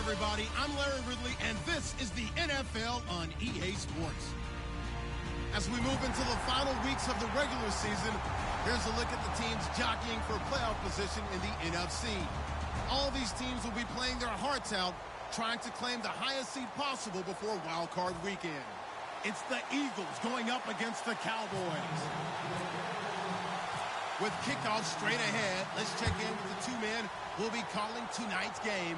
Everybody, I'm Larry Ridley, and this is the NFL on EA Sports. As we move into the final weeks of the regular season, here's a look at the teams jockeying for playoff position in the NFC. All these teams will be playing their hearts out, trying to claim the highest seed possible before Wild Card Weekend. It's the Eagles going up against the Cowboys. With kickoff straight ahead, let's check in with the two men who will be calling tonight's game,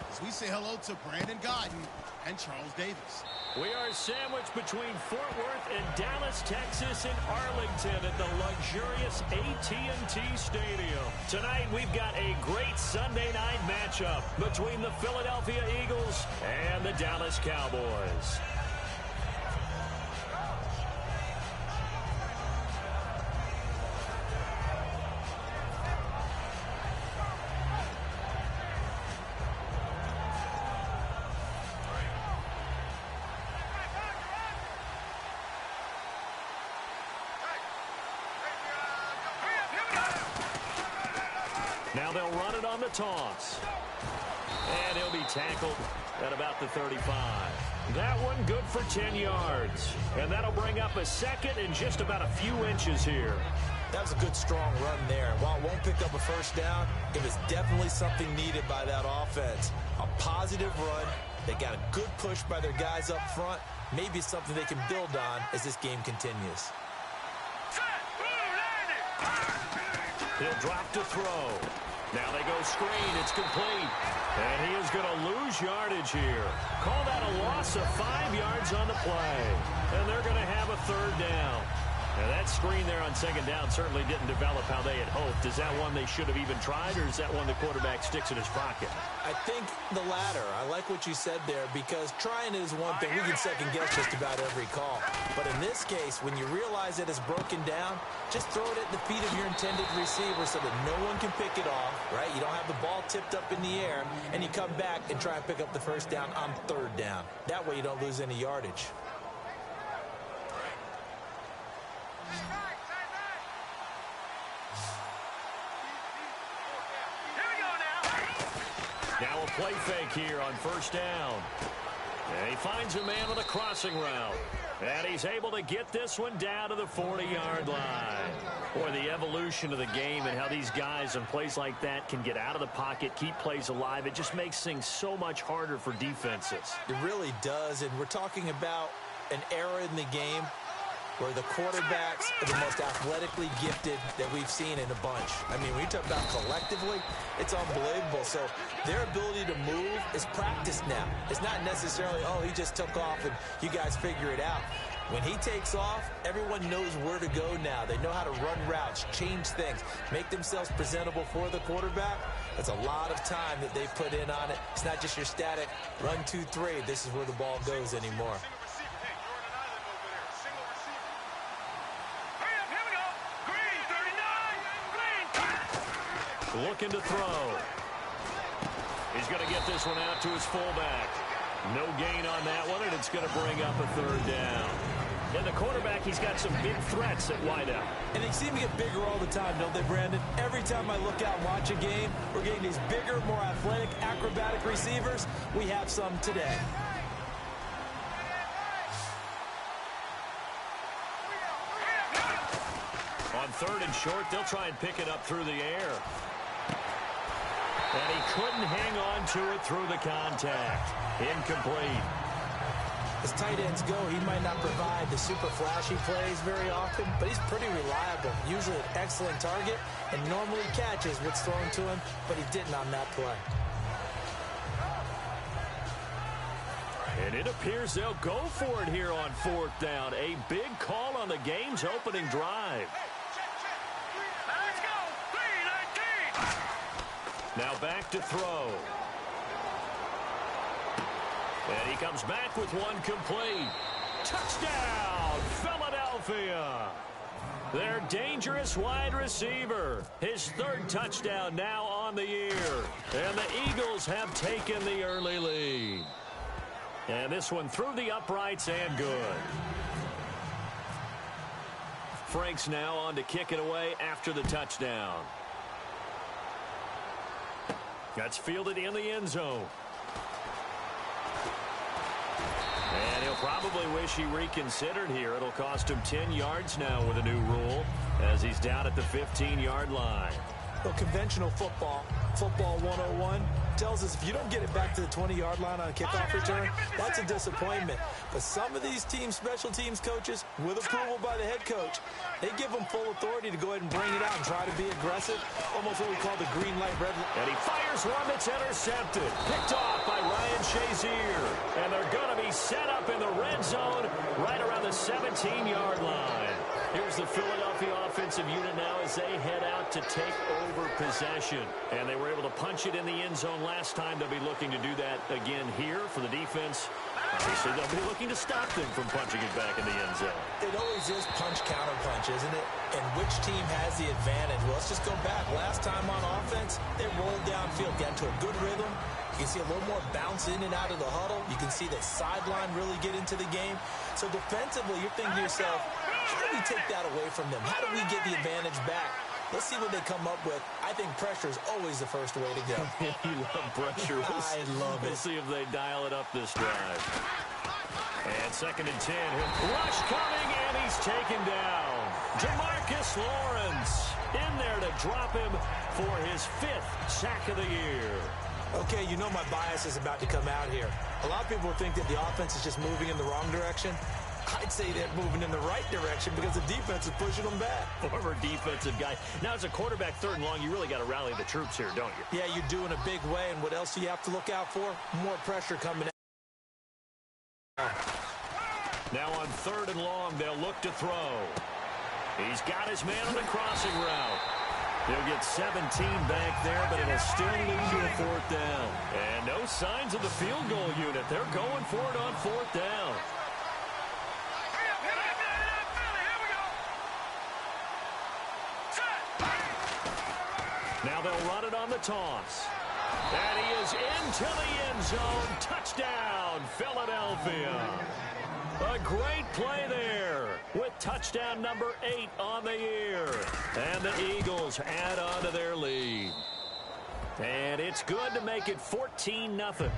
as we say hello to Brandon Godden and Charles Davis. We are sandwiched between Fort Worth and Dallas, Texas, and Arlington at the luxurious AT&T Stadium. Tonight, we've got a great Sunday night matchup between the Philadelphia Eagles and the Dallas Cowboys. Now they'll run it on the toss. And he'll be tackled at about the 35. That one good for 10 yards. And that'll bring up a second and just about a few inches here. That was a good, strong run there. While it won't pick up a first down, it was definitely something needed by that offense. A positive run. They got a good push by their guys up front. Maybe something they can build on as this game continues. He'll drop to throw. Now they go screen. It's complete. And he is going to lose yardage here. Call that a loss of 5 yards on the play. And they're going to have a third down. Now that screen there on second down certainly didn't develop how they had hoped. Is that one they should have even tried, or is that one the quarterback sticks in his pocket? I think the latter. I like what you said there, because trying is one thing. We can second guess just about every call. But in this case, when you realize that it's broken down, just throw it at the feet of your intended receiver so that no one can pick it off, right? You don't have the ball tipped up in the air, and you come back and try and pick up the first down on third down. That way you don't lose any yardage. Now a play fake here on first down. And he finds a man on the crossing route. And he's able to get this one down to the 40-yard line. Boy, the evolution of the game and how these guys in plays like that can get out of the pocket, keep plays alive, it just makes things so much harder for defenses. It really does, and we're talking about an era in the game where the quarterbacks are the most athletically gifted that we've seen in a bunch. I mean, when you talk about collectively, it's unbelievable. So their ability to move is practiced now. It's not necessarily, oh, he just took off and you guys figure it out. When he takes off, everyone knows where to go now. They know how to run routes, change things, make themselves presentable for the quarterback. That's a lot of time that they put in on it. It's not just your static 1, 2, 3. This is where the ball goes anymore. Looking to throw. He's going to get this one out to his fullback. No gain on that one, and it's going to bring up a third down. And the quarterback, he's got some big threats at wideout. And they seem to get bigger all the time, don't they, Brandon? Every time I look out and watch a game, we're getting these bigger, more athletic, acrobatic receivers. We have some today. On third and short, they'll try and pick it up through the air. And he couldn't hang on to it through the contact. Incomplete. As tight ends go, he might not provide the super flashy plays very often, but he's pretty reliable. Usually an excellent target and normally catches what's thrown to him, but he didn't on that play. And it appears they'll go for it here on fourth down. A big call on the game's opening drive. Now back to throw. And he comes back with one complete. Touchdown, Philadelphia. Their dangerous wide receiver. His third touchdown now on the year. And the Eagles have taken the early lead. And this one through the uprights and good. Frank's now on to kick it away after the touchdown. That's fielded in the end zone. And he'll probably wish he reconsidered here. It'll cost him 10 yards now with a new rule as he's down at the 15-yard line. Well, conventional football 101, tells us if you don't get it back to the 20-yard line on a kickoff return, that's a disappointment. But some of these teams, special teams coaches, with approval by the head coach, they give them full authority to go ahead and bring it out and try to be aggressive, almost what we call the green light, red light. And he fires one that's intercepted. Picked off by Ryan Shazier. And they're going to be set up in the red zone right around the 17-yard line. Here's the Philadelphia offensive unit now as they head out to take over possession. And they were able to punch it in the end zone last time. They'll be looking to do that again here for the defense. Obviously, they'll be looking to stop them from punching it back in the end zone. It always is punch-counter-punch, isn't it? And which team has the advantage? Well, let's just go back. Last time on offense, they rolled downfield, got into a good rhythm. You can see a little more bounce in and out of the huddle. You can see the sideline really get into the game. So defensively, you're thinking to yourself, how do we take that away from them? How do we get the advantage back? Let's see what they come up with. I think pressure is always the first way to go. You love pressure. I love it. We'll see if they dial it up this drive. And 2nd and 10. Rush coming, and he's taken down. Jamarcus Lawrence in there to drop him for his 5th sack of the year. Okay, you know my bias is about to come out here. A lot of people think that the offense is just moving in the wrong direction. I'd say they're moving in the right direction because the defense is pushing them back. Former defensive guy. Now, as a quarterback, 3rd and long, you really got to rally the troops here, don't you? Yeah, you do in a big way. And what else do you have to look out for? More pressure coming out. Now on 3rd and long, they'll look to throw. He's got his man on the crossing route. He'll get 17 back there, but it'll still lead to a 4th down. And no signs of the field goal unit. They're going for it on 4th down. Now they'll run it on the toss. And he is into the end zone. Touchdown, Philadelphia. A great play there with touchdown number 8 on the year. And the Eagles add on to their lead. And it's good to make it 14-0.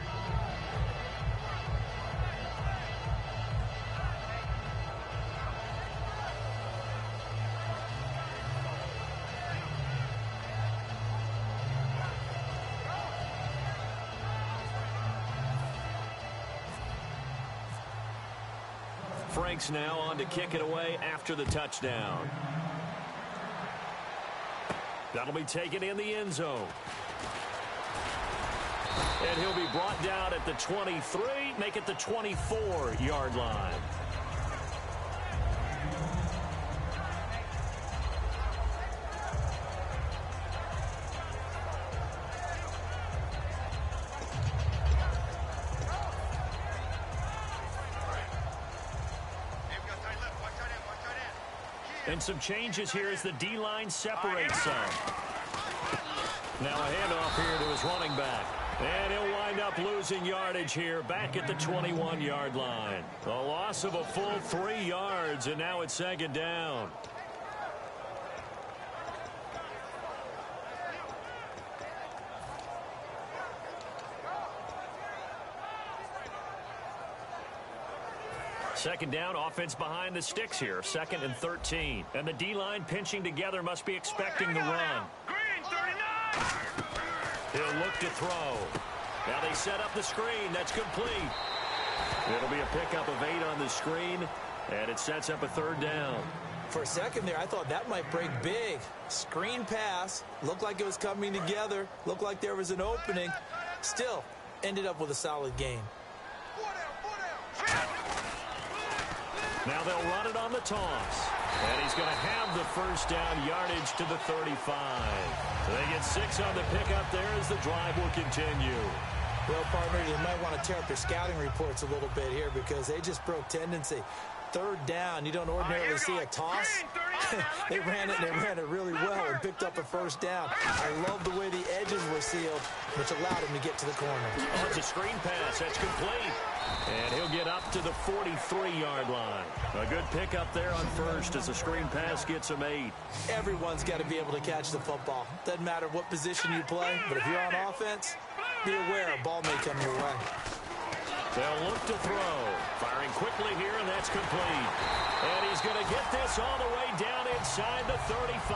Frank's now on to kick it away after the touchdown. That'll be taken in the end zone. And he'll be brought down at the 23, make it the 24-yard line. And some changes here as the D-line separates some. Now a handoff here to his running back. And he'll wind up losing yardage here back at the 21-yard line. A loss of a full 3 yards, and now it's 2nd down. Second down, offense behind the sticks here. 2nd and 13. And the D-line pinching together, must be expecting the run. He'll look to throw. Now they set up the screen. That's complete. It'll be a pickup of 8 on the screen, and it sets up a 3rd down. For a second there, I thought that might break big. Screen pass. Looked like it was coming together. Looked like there was an opening. Still, ended up with a solid game. Now they'll run it on the toss. And he's going to have the 1st down, yardage to the 35. So they get 6 on the pickup there as the drive will continue. Well, partner, you might want to tear up your scouting reports a little bit here because they just broke tendency. third down, you don't ordinarily see a toss. They ran it really well and picked up a first down. I love the way the edges were sealed, which allowed him to get to the corner. Oh, it's a screen pass. That's complete. And he'll get up to the 43-yard line. A good pickup there on first as the screen pass gets him 8. Everyone's got to be able to catch the football. Doesn't matter what position you play, but if you're on offense, be aware a ball may come your way. They'll look to throw. Firing quickly here, and that's complete. And he's going to get this all the way down inside the 35.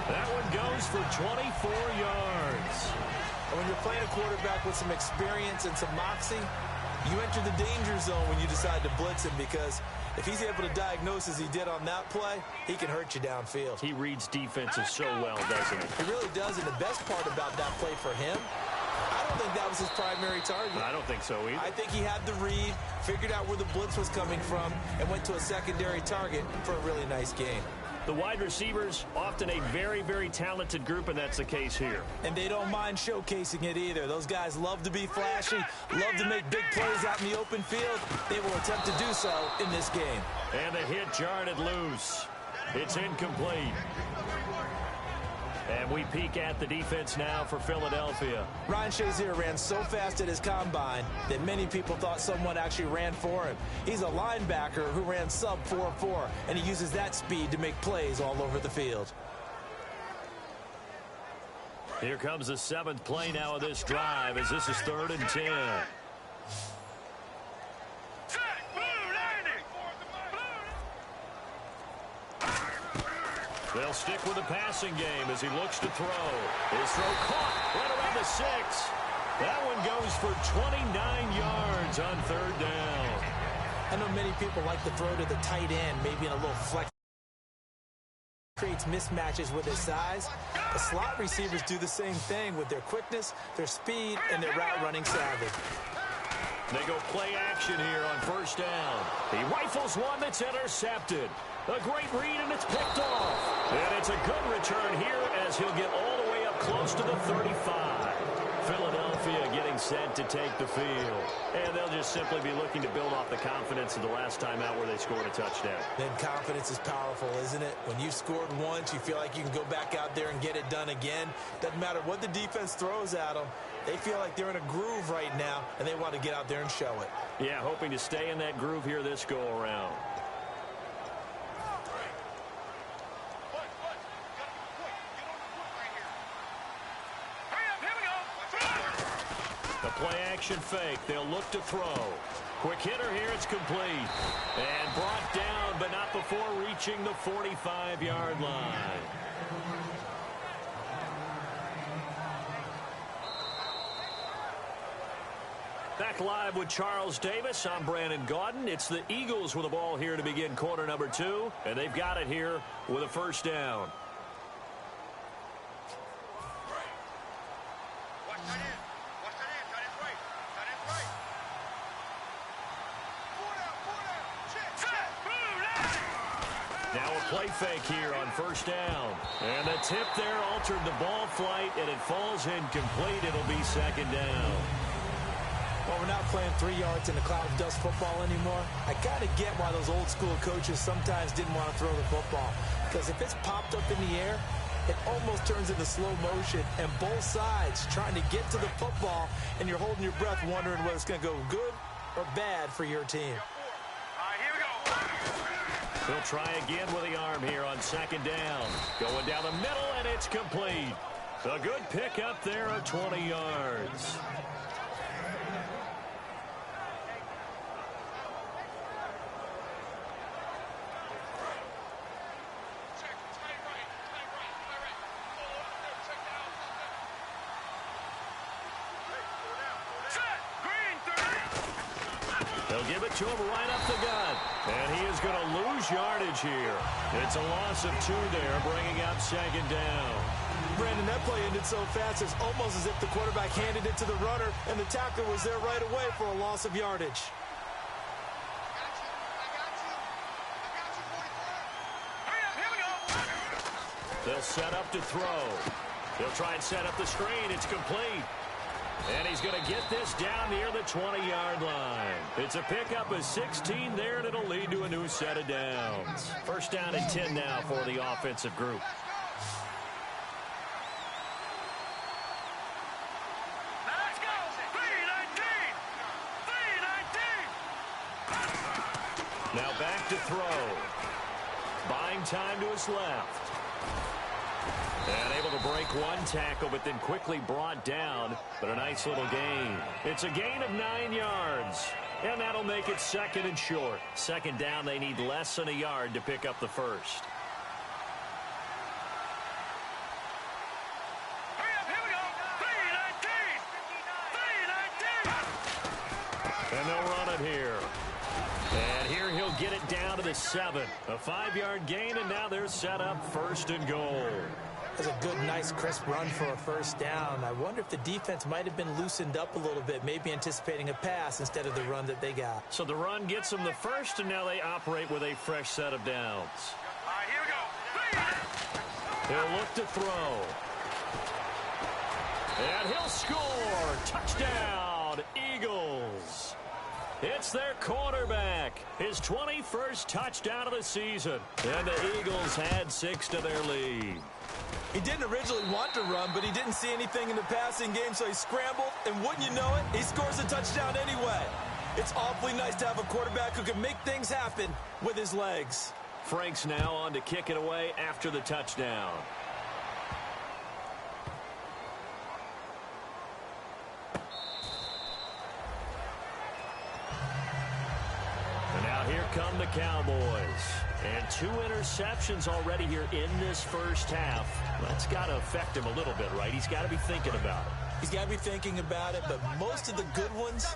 That one goes for 24 yards. And when you're playing a quarterback with some experience and some moxie, you enter the danger zone when you decide to blitz him, because if he's able to diagnose as he did on that play, he can hurt you downfield. He reads defenses so well, doesn't he? He really does, and the best part about that play for him, I don't think that was his primary target. I don't think so either. I think he had the read, figured out where the blitz was coming from, and went to a secondary target for a really nice game. The wide receivers, often a very, very talented group, and that's the case here. And they don't mind showcasing it either. Those guys love to be flashy, love to make big plays out in the open field. They will attempt to do so in this game. And the hit jarred loose. It's incomplete. And we peek at the defense now for Philadelphia. Ryan Shazier ran so fast at his combine that many people thought someone actually ran for him. He's a linebacker who ran sub 4.4, and he uses that speed to make plays all over the field. Here comes the 7th play now of this drive, as this is 3rd and 10. They'll stick with the passing game as he looks to throw. His throw caught right around the 6. That one goes for 29 yards on 3rd down. I know many people like to throw to the tight end, maybe in a little flex. Creates mismatches with his size. The slot receivers do the same thing with their quickness, their speed, and their route running savvy. They go play action here on 1st down. He rifles one that's intercepted. A great read, and it's picked off. And it's a good return here as he'll get all the way up close to the 35. Philadelphia getting set to take the field. And they'll just simply be looking to build off the confidence of the last time out where they scored a touchdown. Then confidence is powerful, isn't it? When you've scored once, you feel like you can go back out there and get it done again. Doesn't matter what the defense throws at them. They feel like they're in a groove right now, and they want to get out there and show it. Yeah, hoping to stay in that groove here this go-around. The play-action fake. They'll look to throw. Quick hitter here. It's complete. And brought down, but not before reaching the 45-yard line. Back live with Charles Davis. I'm Brandon Gaudin. It's the Eagles with the ball here to begin quarter number 2. And they've got it here with a 1st down. Now a play fake here on 1st down. And the tip there altered the ball flight, and it falls incomplete. It'll be 2nd down. Well, we're not playing 3 yards in a cloud of dust football anymore. I kind of get why those old school coaches sometimes didn't want to throw the football. Because if it's popped up in the air, it almost turns into slow motion. And both sides trying to get to the football, and you're holding your breath wondering whether it's going to go good or bad for your team. He'll try again with the arm here on 2nd down. Going down the middle, and it's complete. A good pickup there of 20 yards. They'll give it to him right up the gut. And he is going to lose yardage here. It's a loss of 2 there, bringing up 2nd down. Brandon, that play ended so fast, it's almost as if the quarterback handed it to the runner, and the tackler was there right away for a loss of yardage. They'll set up to throw. They'll try and set up the screen. It's complete. And he's going to get this down near the 20-yard line. It's a pickup of 16 there, and it'll lead to a new set of downs. First down and 10 now for the offensive group. Let's go! 3-19! Now back to throw. Buying time to his left. And able to break one tackle, but then quickly brought down. But a nice little gain. It's a gain of 9 yards. And that'll make it second and short. Second down, they need less than a yard to pick up the first. Hurry up, here we go! 3-19! 3-19! And they'll run it here. And here he'll get it down to the 7. A 5-yard gain, and now they're set up first and goal. That's a good, nice, crisp run for a first down. I wonder if the defense might have been loosened up a little bit, maybe anticipating a pass instead of the run that they got. So the run gets them the first, and now they operate with a fresh set of downs. All right, here we go! He'll look to throw. And he'll score. Touchdown, Eagles. It's their quarterback. His 21st touchdown of the season. And the Eagles add 6 to their lead. He didn't originally want to run, but he didn't see anything in the passing game, so he scrambled, and wouldn't you know it, he scores a touchdown anyway. It's awfully nice to have a quarterback who can make things happen with his legs. Frank's now on to kick it away after the touchdown. And now here come the Cowboys. And 2 interceptions already here in this first half. That's got to affect him a little bit, right? He's got to be thinking about it. He's got to be thinking about it, but most of the good ones,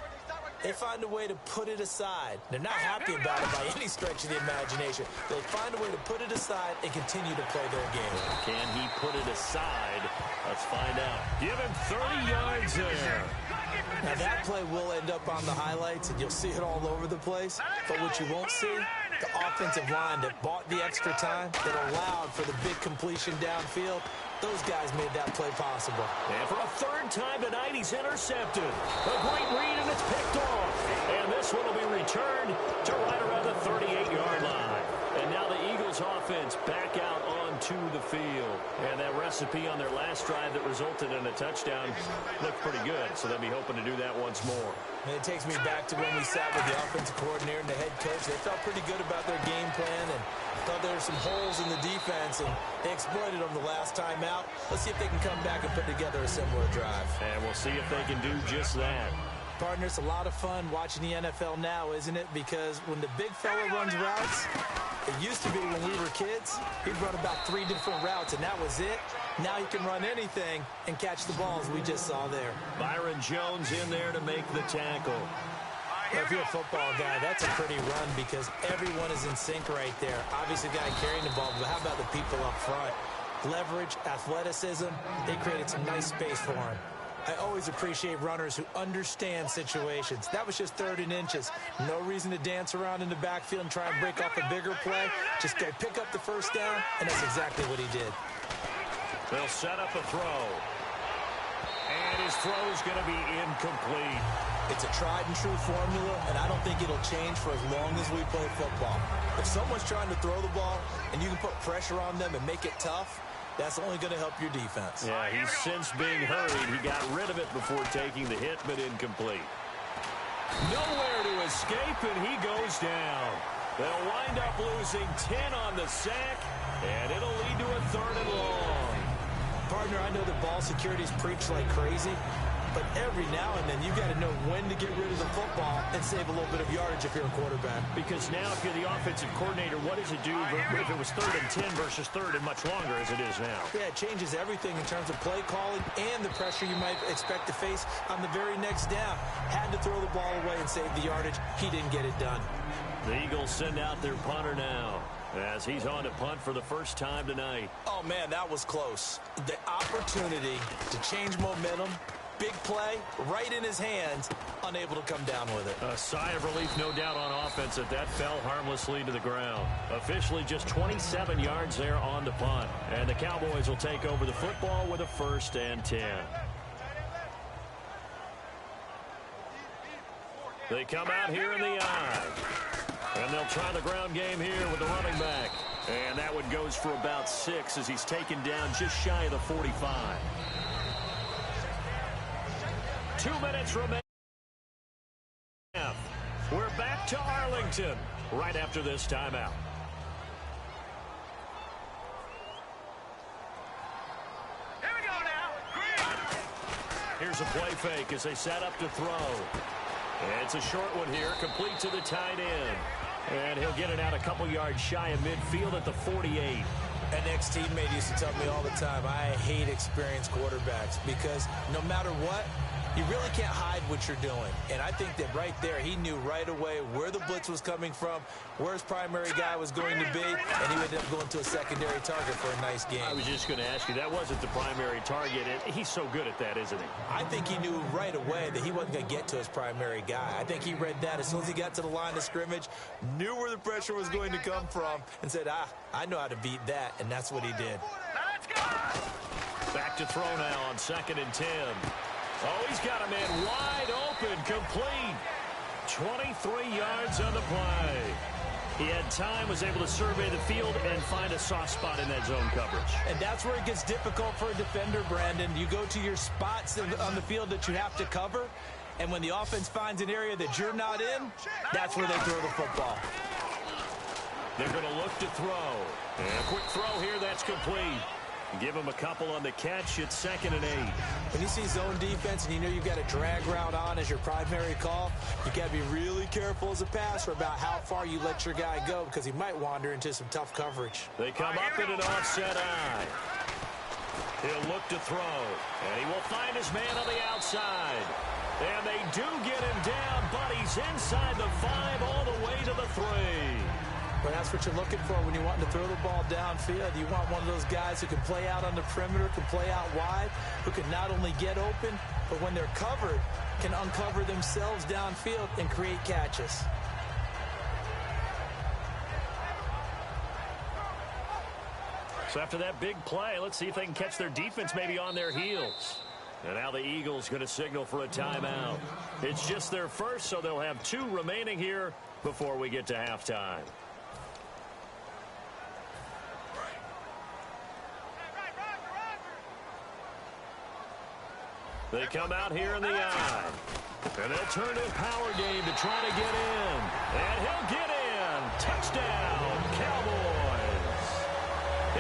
they find a way to put it aside. They're not happy about it by any stretch of the imagination. They find a way to put it aside and continue to play their game. Can he put it aside? Let's find out. Give him 30 yards there. Now that play will end up on the highlights, and you'll see it all over the place. But what you won't see, the offensive line that bought the extra time, that allowed for the big completion downfield, those guys made that play possible. And for a third time tonight, he's intercepted. A great read, and it's picked off. And this one will be returned to right around the 38-yard line. And now the Eagles offense back out onto the field. And that recipe on their last drive that resulted in a touchdown looked pretty good. So they'll be hoping to do that once more. And it takes me back to when we sat with the offensive coordinator and the head coach. They felt pretty good about their game plan and thought there were some holes in the defense, and they exploited them the last time out. Let's see if they can come back and put together a similar drive. And we'll see if they can do just that. Partner, it's a lot of fun watching the NFL now, isn't it? Because when the big fella runs routes, it used to be when we were kids, he'd run about 3 different routes, and that was it. Now he can run anything and catch the balls we just saw there. Byron Jones in there to make the tackle. Well, if you're a football guy, that's a pretty run because everyone is in sync right there. Obviously, the guy carrying the ball, but how about the people up front? Leverage, athleticism, they created some nice space for him. I always appreciate runners who understand situations. That was just 3rd and inches. No reason to dance around in the backfield and try and break off a bigger play. Just go pick up the first down, and that's exactly what he did. They'll set up a throw. And his throw's going to be incomplete. It's a tried-and-true formula, and I don't think it'll change for as long as we play football. If someone's trying to throw the ball and you can put pressure on them and make it tough, that's only going to help your defense. Yeah, he's since being hurried. He got rid of it before taking the hit, but incomplete. Nowhere to escape, and he goes down. They'll wind up losing 10 on the sack, and it'll lead to a 3rd and long. Partner, I know that ball security's preached like crazy, but every now and then you got to know when to get rid of the football and save a little bit of yardage if you're a quarterback. Because now if you're the offensive coordinator, what does it do if it was 3rd and 10 versus 3rd and much longer as it is now? Yeah, it changes everything in terms of play calling and the pressure you might expect to face on the very next down. Had to throw the ball away and save the yardage. He didn't get it done. The Eagles send out their punter now as he's on to punt for the first time tonight. Oh, man, that was close. The opportunity to change momentum, big play, right in his hands, unable to come down with it. A sigh of relief, no doubt, on offense that fell harmlessly to the ground. Officially just 27 yards there on the punt. And the Cowboys will take over the football with a 1st and 10. They come out here in the eye. And they'll try the ground game here with the running back. And that one goes for about 6 as he's taken down just shy of the 45. 2 minutes remaining. We're back to Arlington right after this timeout. Here we go now. Here's a play fake as they set up to throw. And it's a short one here, complete to the tight end. And he'll get it out a couple yards shy of midfield at the 48. An ex-teammate used to tell me all the time, I hate experienced quarterbacks because no matter what, you really can't hide what you're doing. And I think that right there, he knew right away where the blitz was coming from, where his primary guy was going to be, and he ended up going to a secondary target for a nice game. I was just going to ask you, that wasn't the primary target. He's so good at that, isn't he? I think he knew right away that he wasn't going to get to his primary guy. I think he read that as soon as he got to the line of scrimmage, knew where the pressure was going to come from, and said, I know how to beat that, and that's what he did. Now let's go. Back to throw now on 2nd and 10. Oh, he's got a man wide open, complete. 23 yards on the play. He had time, was able to survey the field and find a soft spot in that zone coverage. And that's where it gets difficult for a defender, Brandon. You go to your spots on the field that you have to cover, and when the offense finds an area that you're not in, that's where they throw the football. They're going to look to throw. And a quick throw here, that's complete. Give him a couple on the catch. It's 2nd and 8. When you see zone defense and you know you've got a drag route on as your primary call, you got to be really careful as a passer about how far you let your guy go because he might wander into some tough coverage. They come up in an offset eye. He'll look to throw, and he will find his man on the outside. And they do get him down, but he's inside the 5 all the way to the 3. Well, that's what you're looking for when you're wanting to throw the ball downfield. You want one of those guys who can play out on the perimeter, can play out wide, who can not only get open, but when they're covered, can uncover themselves downfield and create catches. So after that big play, let's see if they can catch their defense maybe on their heels. And now the Eagles going to signal for a timeout. It's just their first, so they'll have 2 remaining here before we get to halftime. They come out here in the eye. And they'll turn a power game to try to get in. And he'll get in. Touchdown, Cowboys.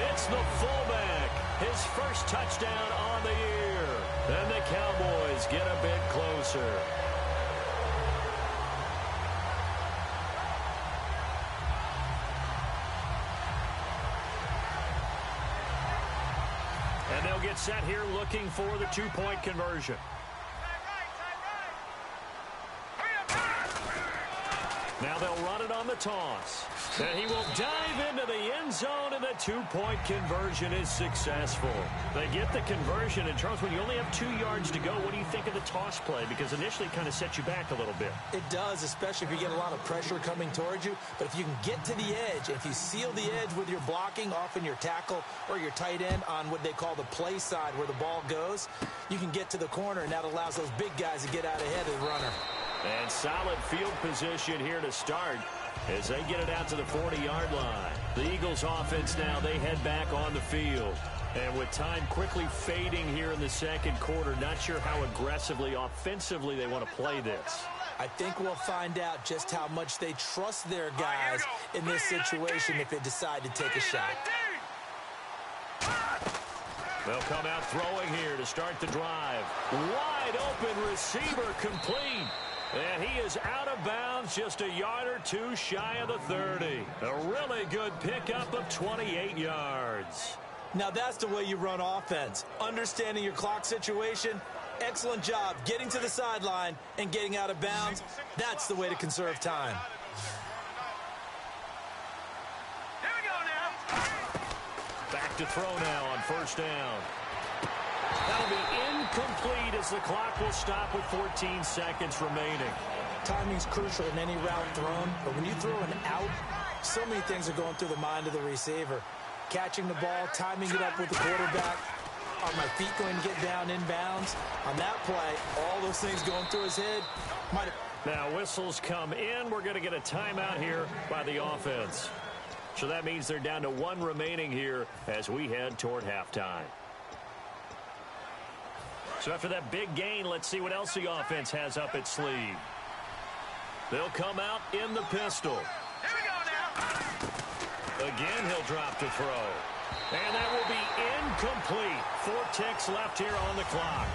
It's the fullback. His first touchdown on the year. And the Cowboys get a bit closer. And they'll get set here looking for the 2-point conversion. Now they'll run it on the toss. And he will dive into the end zone, and the 2-point conversion is successful. They get the conversion, and Charles, when you only have 2 yards to go, what do you think of the toss play? Because initially it kind of sets you back a little bit. It does, especially if you get a lot of pressure coming towards you. But if you can get to the edge, if you seal the edge with your blocking, often your tackle or your tight end on what they call the play side where the ball goes, you can get to the corner, and that allows those big guys to get out ahead of the runner. And solid field position here to start as they get it out to the 40-yard line. The Eagles offense now, they head back on the field. And with time quickly fading here in the second quarter, not sure how aggressively, offensively they want to play this. I think we'll find out just how much they trust their guys in this situation if they decide to take a shot. They'll come out throwing here to start the drive. Wide open receiver complete. And he is out of bounds just a yard or 2 shy of the 30. A really good pickup of 28 yards. Now that's the way you run offense. Understanding your clock situation. Excellent job getting to the sideline and getting out of bounds. That's the way to conserve time. Here we go now. Back to throw now on 1st down. That'll be incomplete as the clock will stop with 14 seconds remaining. Timing's crucial in any route thrown, but when you throw an out, so many things are going through the mind of the receiver. Catching the ball, timing it up with the quarterback. Are my feet going to get down in bounds? On that play, all those things going through his head. Now whistles come in. We're going to get a timeout here by the offense. So that means they're down to one remaining here as we head toward halftime. So after that big gain, let's see what else the offense has up its sleeve. They'll come out in the pistol. Here we go now. Again, he'll drop to throw. And that will be incomplete. 4 ticks left here on the clock.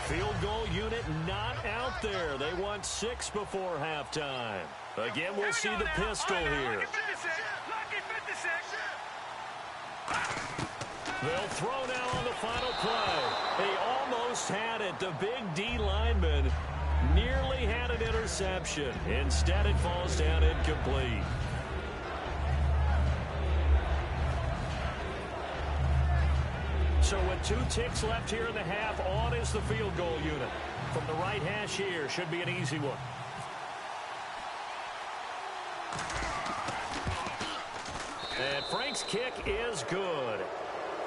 Field goal unit not out there. They want 6 before halftime. Again, we'll see the pistol here. Lucky 56. They'll throw now on the final play. They almost had it. The big D lineman nearly had an interception. Instead, it falls down incomplete. So with 2 ticks left here in the half, on is the field goal unit. From the right hash here, should be an easy one. And Frank's kick is good.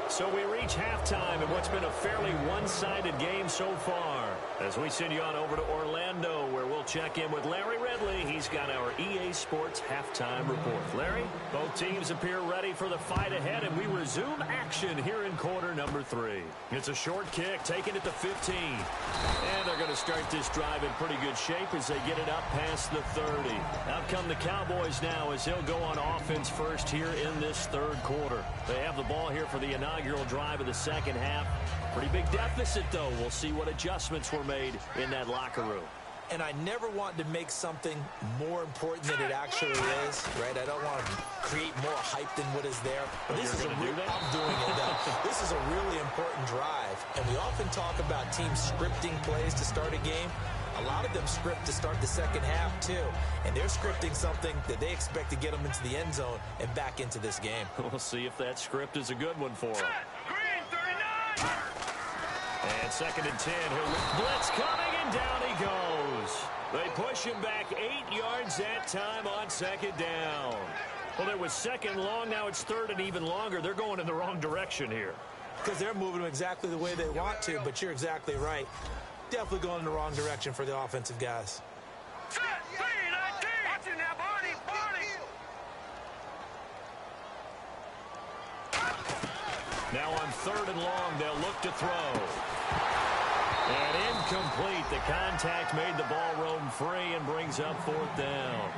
So we reach halftime in what's been a fairly one-sided game so far. As we send you on over to Orlando, where we'll check in with Larry Ridley. He's got our EA Sports halftime report. Larry, both teams appear ready for the fight ahead, and we resume action here in quarter number 3. It's a short kick, taken at the 15. And they're going to start this drive in pretty good shape as they get it up past the 30. Out come the Cowboys now as they'll go on offense first here in this third quarter. They have the ball here for the inaugural drive of the second half. Pretty big deficit, though. We'll see what adjustments were made in that locker room. And I never want to make something more important than it actually is, right? I don't want to create more hype than what is there. But this is I'm doing it, though. This is a really important drive. And we often talk about teams scripting plays to start a game. A lot of them script to start the second half, too. And they're scripting something that they expect to get them into the end zone and back into this game. We'll see if that script is a good one for them. Green 39. And 2nd and 10. He'll blitz coming, and down he goes. They push him back 8 yards that time on 2nd down. Well, it was 2nd long. Now it's 3rd and even longer. They're going in the wrong direction here. Because they're moving them exactly the way they want to, but you're exactly right. Definitely going in the wrong direction for the offensive guys. Set. 3-19. Watch it now, Barney. Barney. Now on 3rd and long, they'll look to throw. And incomplete. The contact made the ball roam free and brings up 4th down.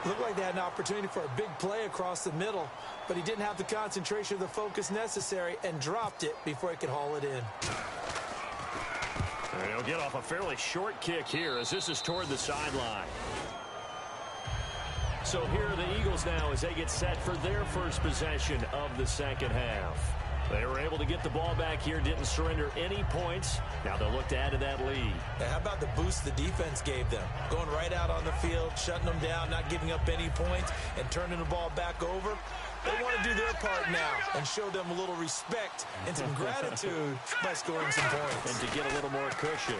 Looked like they had an opportunity for a big play across the middle, but he didn't have the concentration or the focus necessary and dropped it before he could haul it in. And he'll get off a fairly short kick here as this is toward the sideline. So here are the Eagles now as they get set for their first possession of the second half. They were able to get the ball back here, didn't surrender any points. Now they'll look to add to that lead. Now, how about the boost the defense gave them? Going right out on the field, shutting them down, not giving up any points, and turning the ball back over. They want to do their part now and show them a little respect and some gratitude by scoring some points. And to get a little more cushion.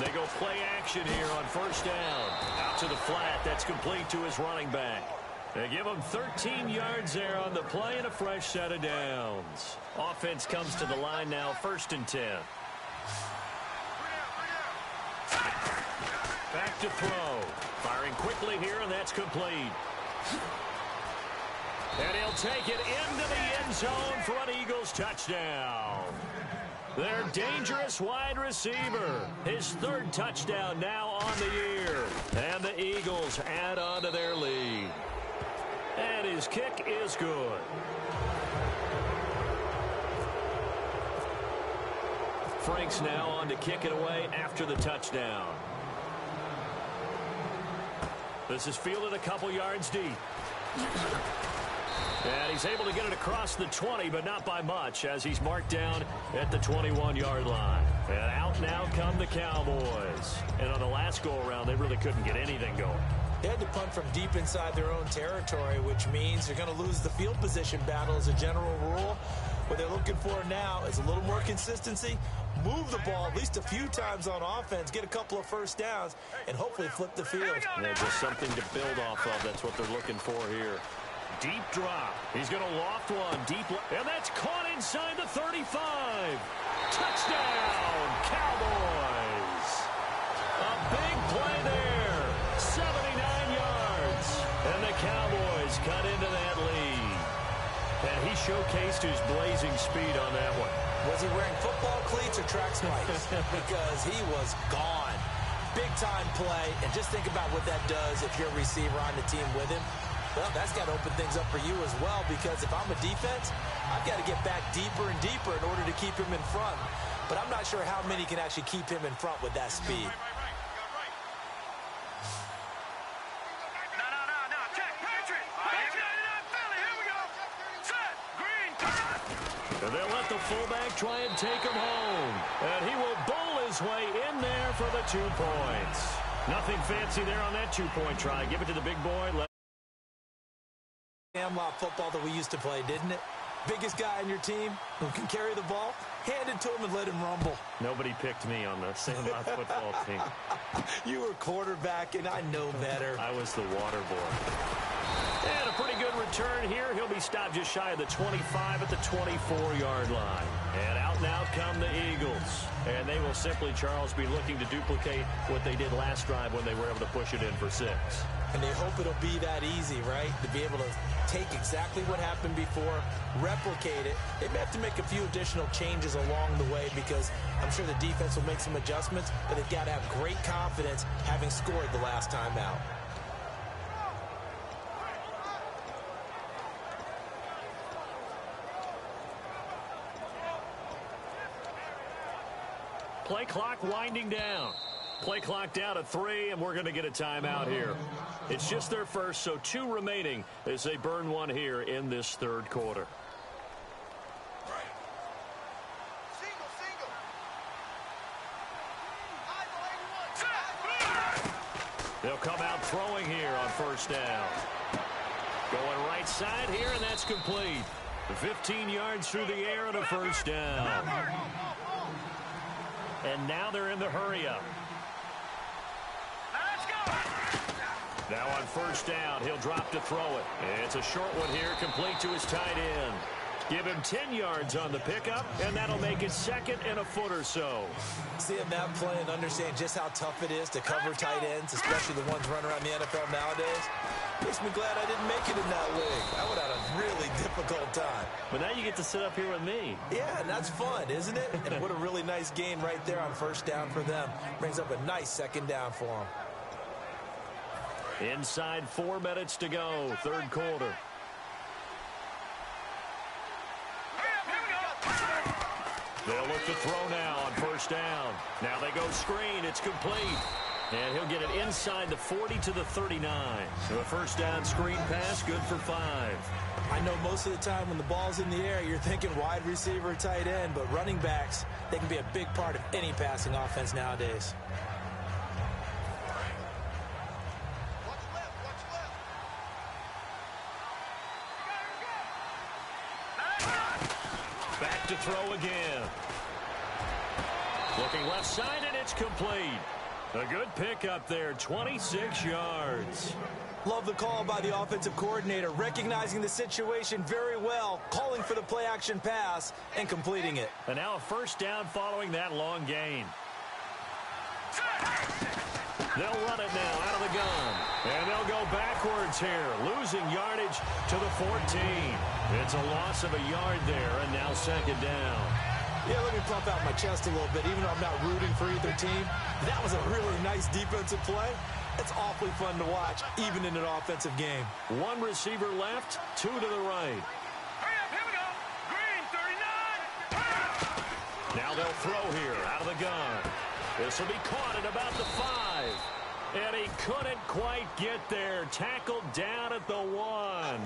They go play action here on 1st down. Out to the flat. That's complete to his running back. They give him 13 yards there on the play and a fresh set of downs. Offense comes to the line now, 1st and 10. Back to throw. Firing quickly here, and that's complete. And he'll take it into the end zone for an Eagles touchdown. Their dangerous wide receiver. His 3rd touchdown now on the year. And the Eagles add on to their lead. And his kick is good. Frank's now on to kick it away after the touchdown. This is fielded a couple yards deep. And he's able to get it across the 20, but not by much, as he's marked down at the 21-yard line. And out now come the Cowboys. And on the last go-around, they really couldn't get anything going. They had to punt from deep inside their own territory, which means they're going to lose the field position battle as a general rule. What they're looking for now is a little more consistency, move the ball at least a few times on offense, get a couple of 1st downs, and hopefully flip the field. Yeah, just something to build off of. That's what they're looking for here. Deep drop. He's going to loft one. Deep, and that's caught inside the 35. Touchdown, Cowboys. A big play there. 79 yards. And the Cowboys cut into that lead. And he showcased his blazing speed on that one. Was he wearing football cleats or track spikes? Because he was gone. Big-time play. And just think about what that does if you're a receiver on the team with him. Well, that's got to open things up for you as well, because if I'm a defense, I've got to get back deeper and deeper in order to keep him in front. But I'm not sure how many can actually keep him in front with that speed. And they'll let the fullback try and take him home. And he will bowl his way in there for the 2 points. Nothing fancy there on that 2-point try. Give it to the big boy. Lot football that we used to play, didn't it? Biggest guy on your team who can carry the ball, hand it to him and let him rumble. Nobody picked me on the Sandlot football team. You were quarterback, and I know better. I was the water boy. And a pretty good return here. He'll be stopped just shy of the 25 at the 24-yard line. And out now come the Eagles. And they will simply, Charles, be looking to duplicate what they did last drive when they were able to push it in for 6. And they hope it'll be that easy, right? To be able to take exactly what happened before, replicate it. They may have to make a few additional changes along the way, because I'm sure the defense will make some adjustments, but they've got to have great confidence having scored the last time out. Play clock winding down. Play clock down at 3, and we're going to get a timeout here. It's just their first, so 2 remaining as they burn one here in this 3rd quarter. They'll come out throwing here on 1st down. Going right side here, and that's complete. 15 yards through the air and a 1st down. And now they're in the hurry-up. Now on 1st down, he'll drop to throw it. It's a short one here, complete to his tight end. Give him 10 yards on the pickup, and that'll make it 2nd and a foot or so. Seeing that play and understand just how tough it is to cover tight ends, especially the ones running around the NFL nowadays, makes me glad I didn't make it in that league. I would have had a really difficult time. But now you get to sit up here with me. Yeah, and that's fun, isn't it? And what a really nice gain right there on 1st down for them. Brings up a nice 2nd down for them. Inside 4 minutes to go, 3rd quarter. They'll look to throw now on 1st down. Now they go screen. It's complete. And he'll get it inside the 40 to the 39. So a 1st down screen pass, good for 5. I know most of the time when the ball's in the air, you're thinking wide receiver, tight end, but running backs, they can be a big part of any passing offense nowadays. Back to throw again. Looking left side, and it's complete. A good pickup there, 26 yards. Love the call by the offensive coordinator, recognizing the situation very well, calling for the play-action pass, and completing it. And now a 1st down following that long gain. They'll run it now out of the gun. And they'll go backwards here, losing yardage to the 14. It's a loss of a yard there, and now 2nd down. Yeah, let me pump out my chest a little bit. Even though I'm not rooting for either team, that was a really nice defensive play. It's awfully fun to watch, even in an offensive game. 1 receiver left, 2 to the right. Hurry up, here we go. Green, 39. Now they'll throw here out of the gun. This will be caught at about the 5. And he couldn't quite get there. Tackled down at the 1.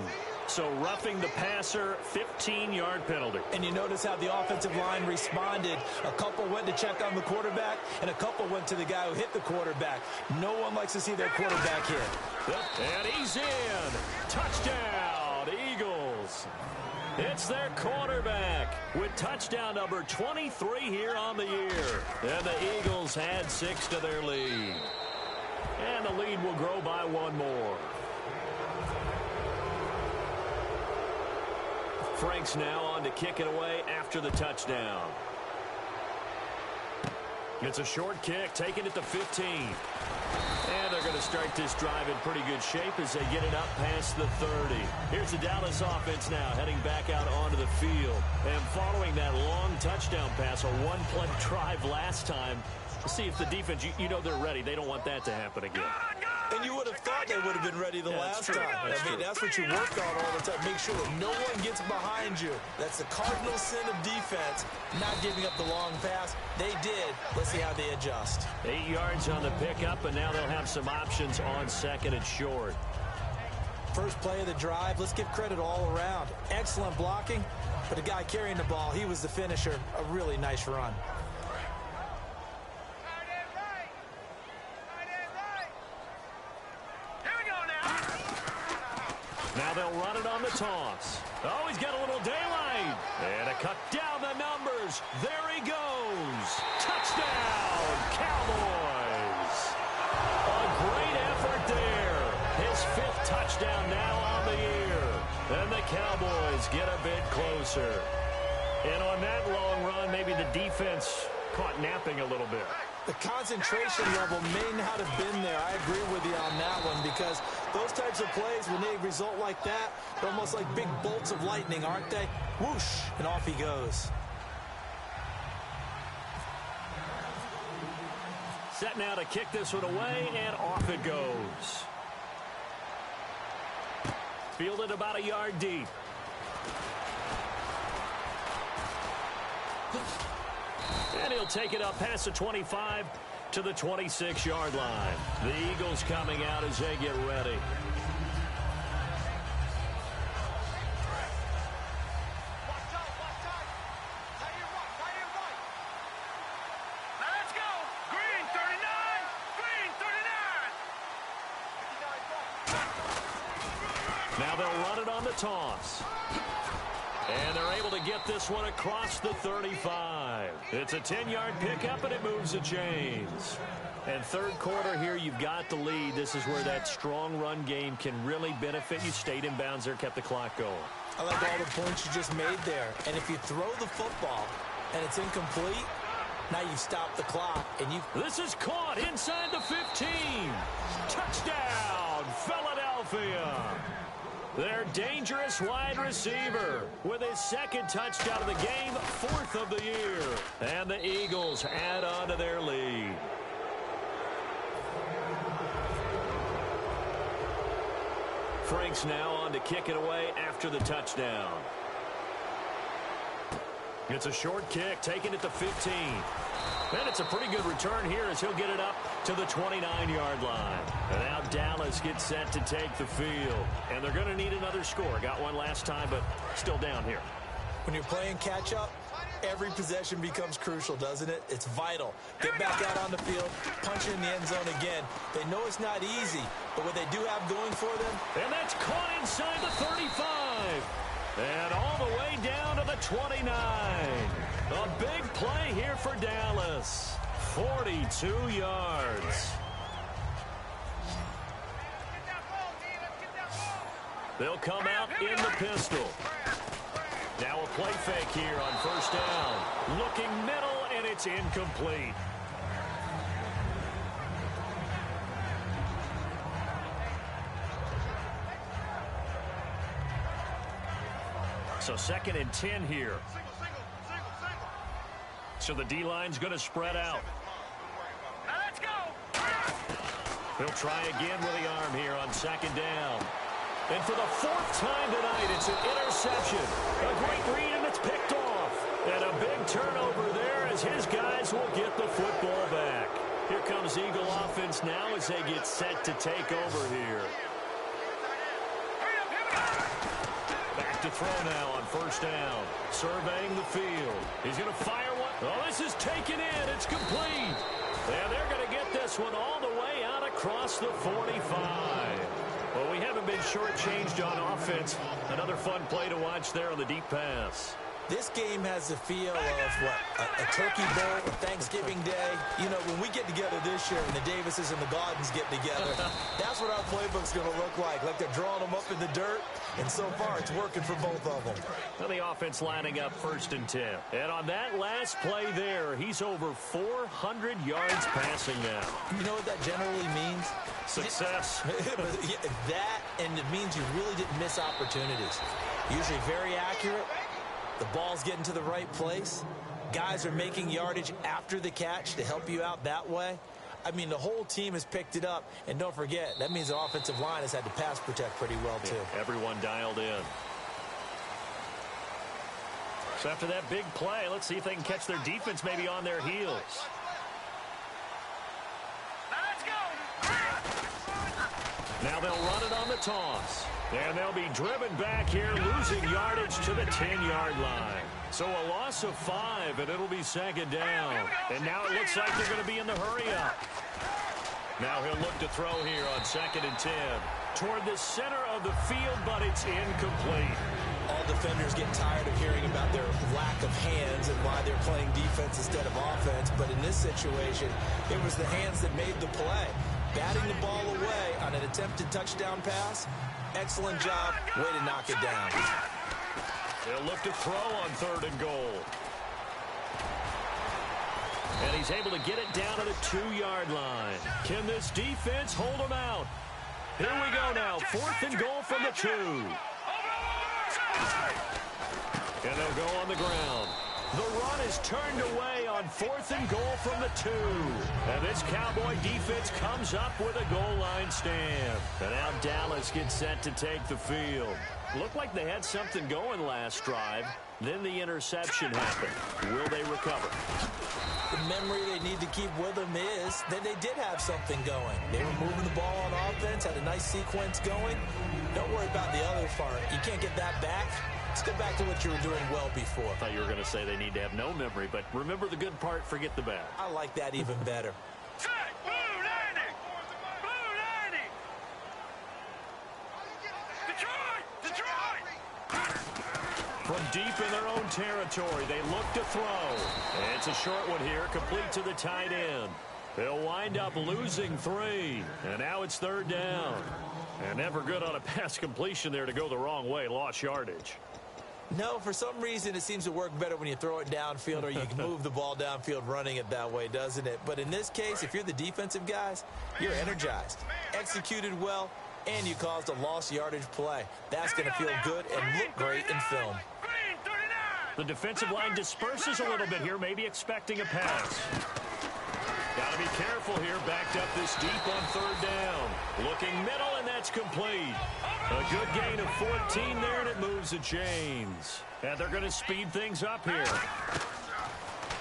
So roughing the passer, 15-yard penalty. And you notice how the offensive line responded. A couple went to check on the quarterback, and a couple went to the guy who hit the quarterback. No one likes to see their quarterback hit. And he's in. Touchdown, Eagles. It's their quarterback with touchdown number 23 here on the year. And the Eagles add 6 to their lead. And the lead will grow by 1 more. Frank's now on to kick it away after the touchdown. It's a short kick, taking it to 15. And they're going to start this drive in pretty good shape as they get it up past the 30. Here's the Dallas offense now heading back out onto the field. And following that long touchdown pass, a one-play drive last time, to see if the defense, you know they're ready. They don't want that to happen again. And you would have thought they would have been ready the last time. That's what you work on all the time. Make sure that no one gets behind you. That's the cardinal sin of defense, not giving up the long pass. They did. Let's see how they adjust. 8 yards on the pickup, and now they'll have some options on second and short. First play of the drive, let's give credit all around. Excellent blocking, but the guy carrying the ball, he was the finisher. A really nice run. Now they'll run it on the toss. Oh, he's got a little daylight. And a cut down the numbers. There he goes. Touchdown, Cowboys. A great effort there. His 5th touchdown now on the year. And the Cowboys get a bit closer. And on that long run, maybe the defense caught napping a little bit. The concentration level may not have been there. I agree with you on that one because those types of plays, when they result like that, they're almost like big bolts of lightning, aren't they? Whoosh, and off he goes. Set now to kick this one away, and off it goes. Fielded about a yard deep. And he'll take it up past the 25 to the 26-yard line. The Eagles coming out as they get ready. Let's go. Green 39. Green 39. Now they'll run it on the toss. And they're able to get this one across the 35. It's a 10-yard pickup, and it moves the chains. And third quarter here, you've got the lead. This is where that strong run game can really benefit you. Stayed in bounds there, kept the clock going. I like all the points you just made there. And if you throw the football and it's incomplete, now you've stopped the clock. And you. This is caught inside the 15. Touchdown, Philadelphia. Their dangerous wide receiver with his 2nd touchdown of the game, 4th of the year. And the Eagles add on to their lead. Frank's now on to kick it away after the touchdown. It's a short kick, taking it to 15. And it's a pretty good return here as he'll get it up to the 29-yard line. And now Dallas gets set to take the field. And they're going to need another score. Got one last time, but still down here. When you're playing catch-up, every possession becomes crucial, doesn't it? It's vital. Get back out on the field, punch in the end zone again. They know it's not easy, but what they do have going for them. And that's caught inside the 35. And all the way down to the 29. A big play here for Dallas. 42 yards. They'll come out in the pistol. Now a play fake here on first down. Looking middle, and it's incomplete. So 2nd and 10 here. So the D-line's going to spread out. Let's go. He'll try again with the arm here on 2nd down. And for the 4th time tonight, it's an interception. A great read, and it's picked off. And a big turnover there as his guys will get the football back. Here comes Eagle offense now as they get set to take over here. Back to throw now on first down. Surveying the field. He's going to fire one. Oh, this is taken in. It's complete. And they're going to get this one all the way out across the 45. Well, we haven't been shortchanged on offense. Another fun play to watch there on the deep pass. This game has the feel of, a turkey bowl, a Thanksgiving day. You know, when we get together this year and the Davises and the Gardens get together, that's what our playbook's going to look like they're drawing them up in the dirt, and so far it's working for both of them. Well, the offense lining up 1st and 10. And on that last play there, he's over 400 yards passing now. You know what that generally means? Success. That, and it means you really didn't miss opportunities. Usually very accurate. The ball's getting to the right place. Guys are making yardage after the catch to help you out that way. I mean, the whole team has picked it up. And don't forget, that means the offensive line has had to pass protect pretty well, too. Yeah, everyone dialed in. So after that big play, let's see if they can catch their defense maybe on their heels. Let's go. Now they'll run it on the toss. And they'll be driven back here, losing yardage to the 10-yard line. So a loss of 5, and it'll be 2nd down. And now it looks like they're going to be in the hurry-up. Now he'll look to throw here on 2nd and 10. Toward the center of the field, but it's incomplete. All defenders get tired of hearing about their lack of hands and why they're playing defense instead of offense. But in this situation, it was the hands that made the play. Batting the ball away on an attempted touchdown pass. Excellent job. Way to knock it down. They'll look to throw on 3rd and goal. And he's able to get it down to the 2-yard line. Can this defense hold him out? Here we go now. 4th and goal from the 2. And they'll go on the ground. The run is turned away on 4th and goal from the 2. And this Cowboy defense comes up with a goal line stand. And now Dallas gets set to take the field. Looked like they had something going last drive. Then the interception happened. Will they recover? The memory they need to keep with them is that they did have something going. They were moving the ball on offense, had a nice sequence going. Don't worry about the other part. You can't get that back. Let's go back to what you were doing well before. I thought you were going to say they need to have no memory, but remember the good part, forget the bad. I like that even better. Blue 90! Blue 90! Detroit! Detroit! From deep in their own territory, they look to throw. And it's a short one here, complete to the tight end. They'll wind up losing 3. And now it's 3rd down. And never good on a pass completion there to go the wrong way. Lost yardage. No, for some reason it seems to work better when you throw it downfield or you can move the ball downfield running it that way, doesn't it? But in this case, if you're the defensive guys, you're energized, executed well, and you caused a lost yardage play. That's going to feel good and look great in film. The defensive line disperses a little bit here, maybe expecting a pass. Got to be careful here, backed up this deep on 3rd down. Looking middle, and that's complete. A good gain of 14 there, and it moves the chains. And they're going to speed things up here.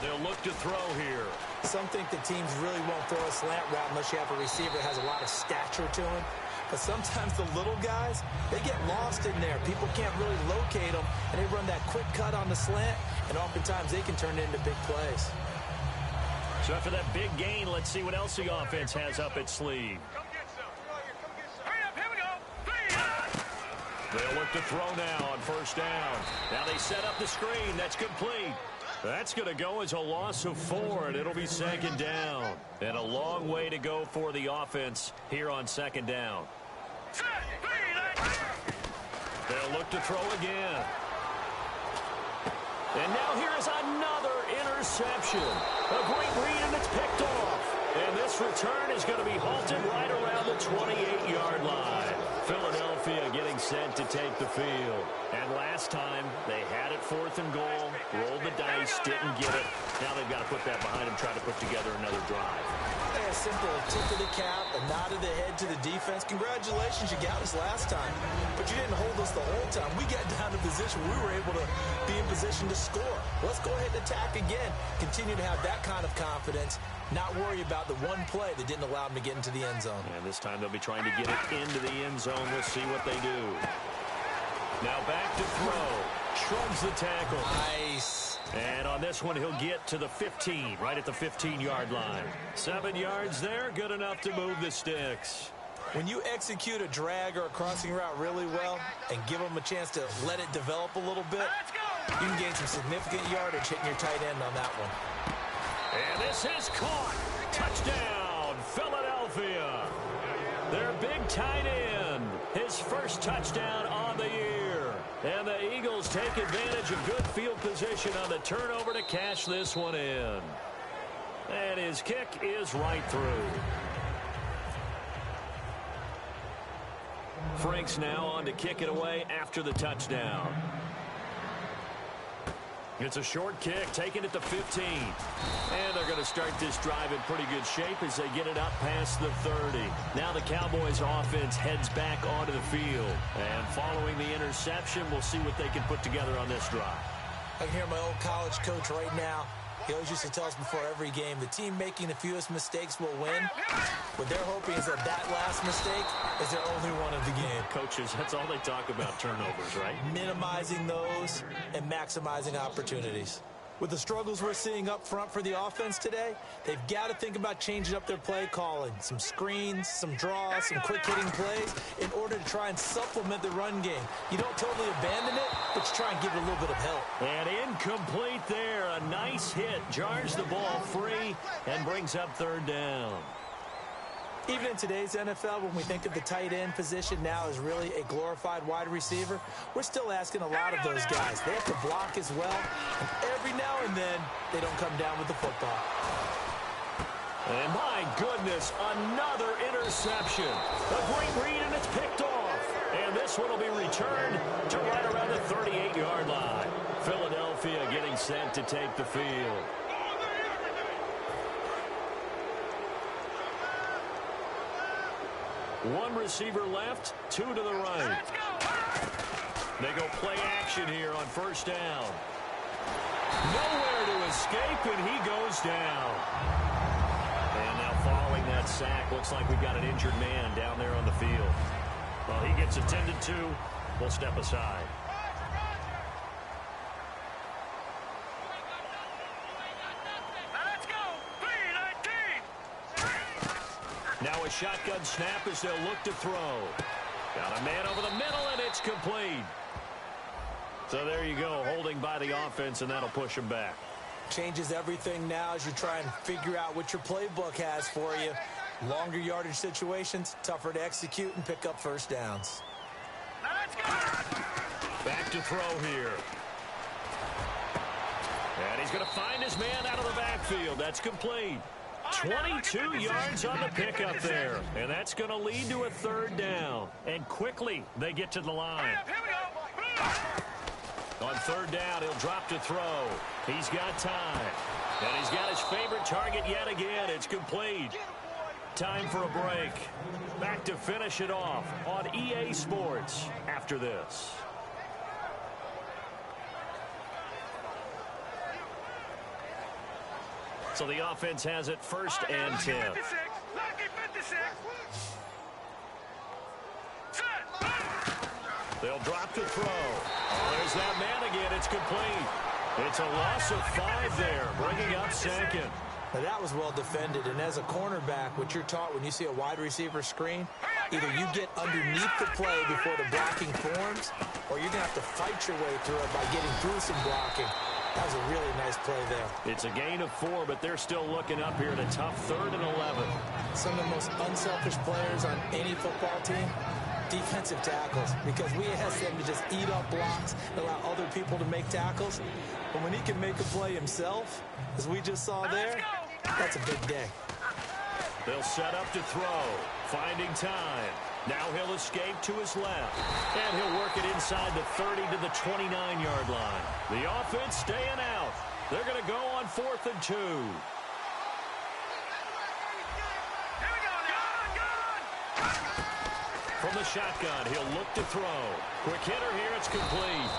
They'll look to throw here. Some think the teams really won't throw a slant route unless you have a receiver that has a lot of stature to him. But sometimes the little guys, they get lost in there. People can't really locate them, and they run that quick cut on the slant, and oftentimes they can turn it into big plays. So after that big gain, let's see what else the offense has up its sleeve. Hurry up, here we go. They'll look to throw now on 1st down. Now they set up the screen. That's complete. That's going to go as a loss of 4, and it'll be 2nd down. And a long way to go for the offense here on 2nd down. They'll look to throw again. And now here is another interception. A great read, and it's picked off. And this return is going to be halted right around the 28-yard line. Philadelphia getting set to take the field. And last time, they had it 4th and goal, rolled the dice, didn't get it. Now they've got to put that behind them, try to put together another drive. A simple tip of the cap, a nod of the head to the defense. Congratulations, you got us last time. But you didn't hold us the whole time. We got down to position. We were able to be in position to score. Let's go ahead and attack again. Continue to have that kind of confidence. Not worry about the one play that didn't allow them to get into the end zone. And this time they'll be trying to get it into the end zone. We'll see what they do. Now back to throw. Shrugs the tackle. Nice. And on this one, he'll get to the 15, right at the 15-yard line. 7 yards there, good enough to move the sticks. When you execute a drag or a crossing route really well and give them a chance to let it develop a little bit, You can gain some significant yardage hitting your tight end on that one. And this is caught. Touchdown, Philadelphia. Their big tight end, his first touchdown on the year. And the Eagles take advantage of good field position on the turnover to cash this one in. And his kick is right through. Frank's now on to kick it away after the touchdown. It's a short kick, taking it to 15. And they're going to start this drive in pretty good shape as they get it up past the 30. Now the Cowboys offense heads back onto the field. And following the interception, we'll see what they can put together on this drive. I can hear my old college coach right now. He always used to tell us before every game, the team making the fewest mistakes will win. What they're hoping is that last mistake is their only one of the game. Coaches, that's all they talk about, turnovers, right? Minimizing those and maximizing opportunities. With the struggles we're seeing up front for the offense today, they've got to think about changing up their play calling. Some screens, some draws, some quick-hitting plays in order to try and supplement the run game. You don't totally abandon it, but you try and give it a little bit of help. And incomplete there. A nice hit. Jars the ball free and brings up third down. Even in today's NFL, when we think of the tight end position now as really a glorified wide receiver, we're still asking a lot of those guys. They have to block as well, and every now and then, they don't come down with the football. And my goodness, another interception. A great read, and it's picked off. And this one will be returned to right around the 38-yard line. Philadelphia getting set to take the field. One receiver left, two to the right. They go play action here on first down. Nowhere to escape, and he goes down. And now following that sack, looks like we've got an injured man down there on the field. Well, he gets attended to. We'll step aside. Now a shotgun snap as they'll look to throw. Got a man over the middle, and it's complete. So there you go, holding by the offense, and that'll push them back. Changes everything now as you try and figure out what your playbook has for you. Longer yardage situations, tougher to execute and pick up first downs. Back to throw here. And he's going to find his man out of the backfield. That's complete. 22 yards on the pickup there. And that's going to lead to a third down. And quickly, they get to the line. On third down, he'll drop to throw. He's got time. And he's got his favorite target yet again. It's complete. Time for a break. Back to finish it off on EA Sports after this. So the offense has it first and 10. They'll drop to throw. Oh, there's that man again. It's complete. It's a loss of 5 there, bringing up second. Now that was well defended, and as a cornerback, what you're taught when you see a wide receiver screen, either you get underneath the play before the blocking forms, or you're going to have to fight your way through it by getting through some blocking. That was a really nice play there. It's a gain of 4, but they're still looking up here at a tough 3rd and 11. Some of the most unselfish players on any football team, defensive tackles, because we ask them to just eat up blocks and allow other people to make tackles. But when he can make a play himself, as we just saw there, that's a big day. They'll set up to throw, finding time. Now he'll escape to his left, and he'll work it inside the 30 to the 29-yard line. The offense staying out. They're going to go on 4th and 2. From the shotgun, he'll look to throw. Quick hitter here, it's complete.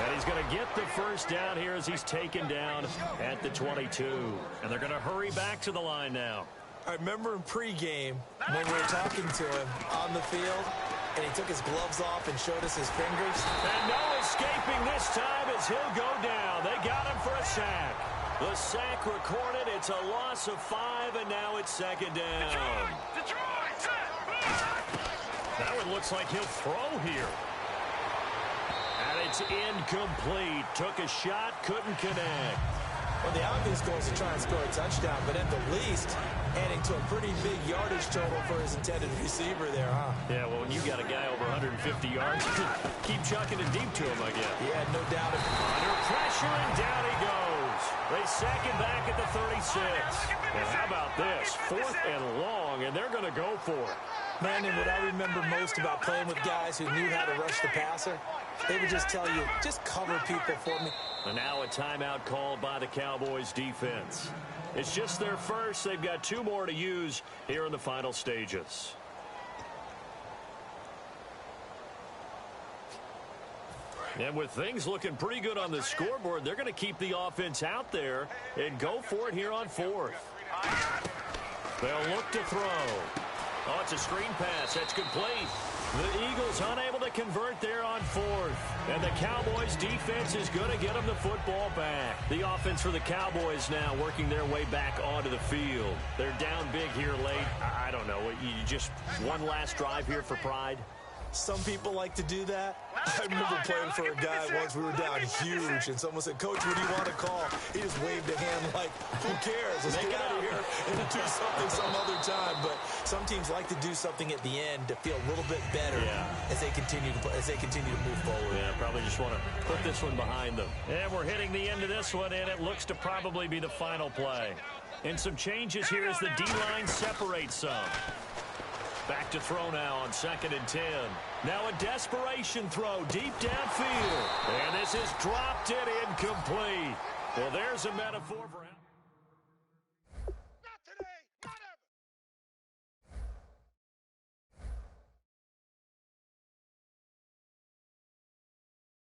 And he's going to get the first down here as he's taken down at the 22. And they're going to hurry back to the line now. I remember in pregame when we were talking to him on the field, and he took his gloves off and showed us his fingers. And no escaping this time as he'll go down. They got him for a sack. The sack recorded. It's a loss of 5, and now it's second down. That one looks like he'll throw here. And it's incomplete. Took a shot, couldn't connect. Well, the obvious goal is to try and score a touchdown, but at the least, adding to a pretty big yardage total for his intended receiver there, huh? Yeah, well, when you got a guy over 150 yards, keep chucking it deep to him, I guess. Yeah, no doubt. Under pressure, and down he goes. They sack him back at the 36. And how about this? 4th and long, and they're going to go for it. Brandon, what I remember most about playing with guys who knew how to rush the passer, they would just tell you, just cover people for me. And now a timeout called by the Cowboys defense. It's just their first. They've got 2 more to use here in the final stages. And with things looking pretty good on the scoreboard, they're going to keep the offense out there and go for it here on 4th. They'll look to throw. Oh, it's a screen pass. That's complete. The Eagles unable to convert there on 4th. And the Cowboys defense is going to get them the football back. The offense for the Cowboys now working their way back onto the field. They're down big here late. I don't know. You just one last drive here for pride? Some people like to do that. I remember playing for a guy once. We were down huge, and someone said, "Coach, what do you want to call?" He just waved a hand like, "Who cares? Let's get out of here and do something some other time." But some teams like to do something at the end to feel a little bit better as they continue to move forward. Yeah, probably just want to put this one behind them. And we're hitting the end of this one, and it looks to probably be the final play. And some changes here as the D-line separates some. Back to throw now on 2nd and 10. Now a desperation throw deep downfield. And this is dropped and incomplete. Well, there's a metaphor for